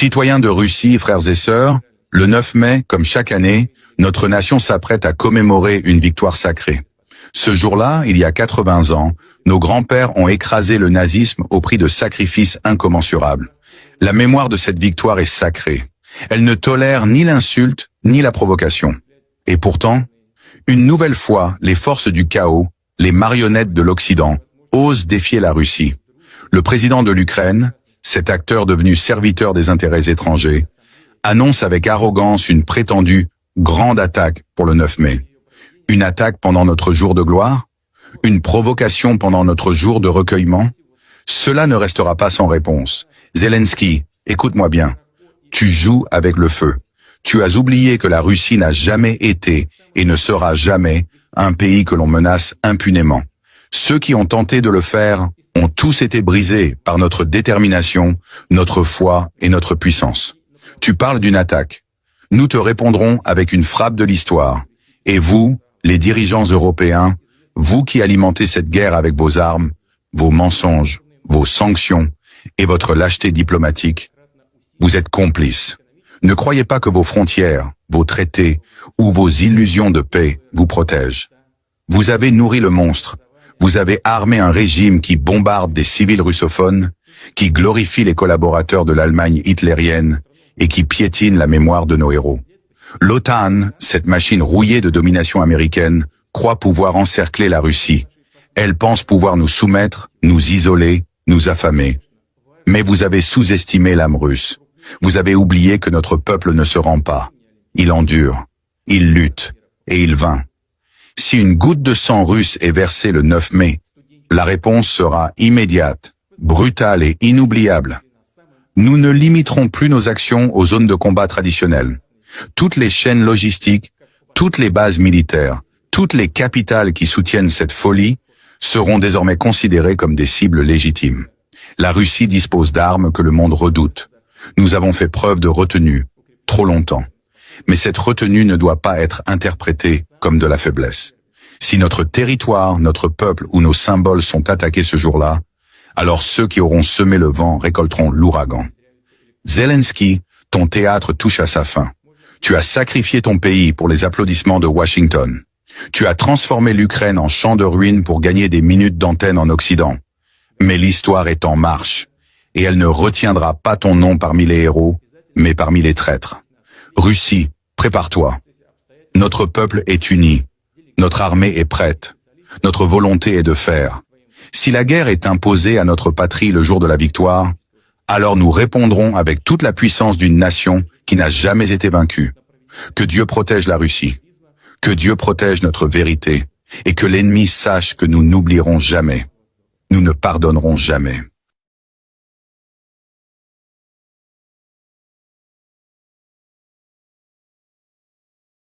Citoyens de Russie, frères et sœurs, le 9 mai, comme chaque année, notre nation s'apprête à commémorer une victoire sacrée. Ce jour-là, il y a 80 ans, nos grands-pères ont écrasé le nazisme au prix de sacrifices incommensurables. La mémoire de cette victoire est sacrée. Elle ne tolère ni l'insulte, ni la provocation. Et pourtant, une nouvelle fois, les forces du chaos, les marionnettes de l'Occident, osent défier la Russie. Le président de l'Ukraine, cet acteur devenu serviteur des intérêts étrangers, annonce avec arrogance une prétendue grande attaque pour le 9 mai. Une attaque pendant notre jour de gloire? Une provocation pendant notre jour de recueillement? Cela ne restera pas sans réponse. Zelensky, écoute-moi bien. Tu joues avec le feu. Tu as oublié que la Russie n'a jamais été et ne sera jamais un pays que l'on menace impunément. Ceux qui ont tenté de le faire ont tous été brisés par notre détermination, notre foi et notre puissance. Tu parles d'une attaque. Nous te répondrons avec une frappe de l'histoire. Et vous, les dirigeants européens, vous qui alimentez cette guerre avec vos armes, vos mensonges, vos sanctions et votre lâcheté diplomatique, vous êtes complices. Ne croyez pas que vos frontières, vos traités ou vos illusions de paix vous protègent. Vous avez nourri le monstre. Vous avez armé un régime qui bombarde des civils russophones, qui glorifie les collaborateurs de l'Allemagne hitlérienne et qui piétine la mémoire de nos héros. L'OTAN, cette machine rouillée de domination américaine, croit pouvoir encercler la Russie. Elle pense pouvoir nous soumettre, nous isoler, nous affamer. Mais vous avez sous-estimé l'âme russe. Vous avez oublié que notre peuple ne se rend pas. Il endure, il lutte et il vainc. Si une goutte de sang russe est versée le 9 mai, la réponse sera immédiate, brutale et inoubliable. Nous ne limiterons plus nos actions aux zones de combat traditionnelles. Toutes les chaînes logistiques, toutes les bases militaires, toutes les capitales qui soutiennent cette folie seront désormais considérées comme des cibles légitimes. La Russie dispose d'armes que le monde redoute. Nous avons fait preuve de retenue, trop longtemps. Mais cette retenue ne doit pas être interprétée comme de la faiblesse. Si notre territoire, notre peuple ou nos symboles sont attaqués ce jour-là, alors ceux qui auront semé le vent récolteront l'ouragan. Zelensky, ton théâtre touche à sa fin. Tu as sacrifié ton pays pour les applaudissements de Washington. Tu as transformé l'Ukraine en champ de ruines pour gagner des minutes d'antenne en Occident. Mais l'histoire est en marche, et elle ne retiendra pas ton nom parmi les héros, mais parmi les traîtres. Russie, prépare-toi. Notre peuple est uni. Notre armée est prête. Notre volonté est de faire. Si la guerre est imposée à notre patrie le jour de la victoire, alors nous répondrons avec toute la puissance d'une nation qui n'a jamais été vaincue. Que Dieu protège la Russie. Que Dieu protège notre vérité. Et que l'ennemi sache que nous n'oublierons jamais. Nous ne pardonnerons jamais.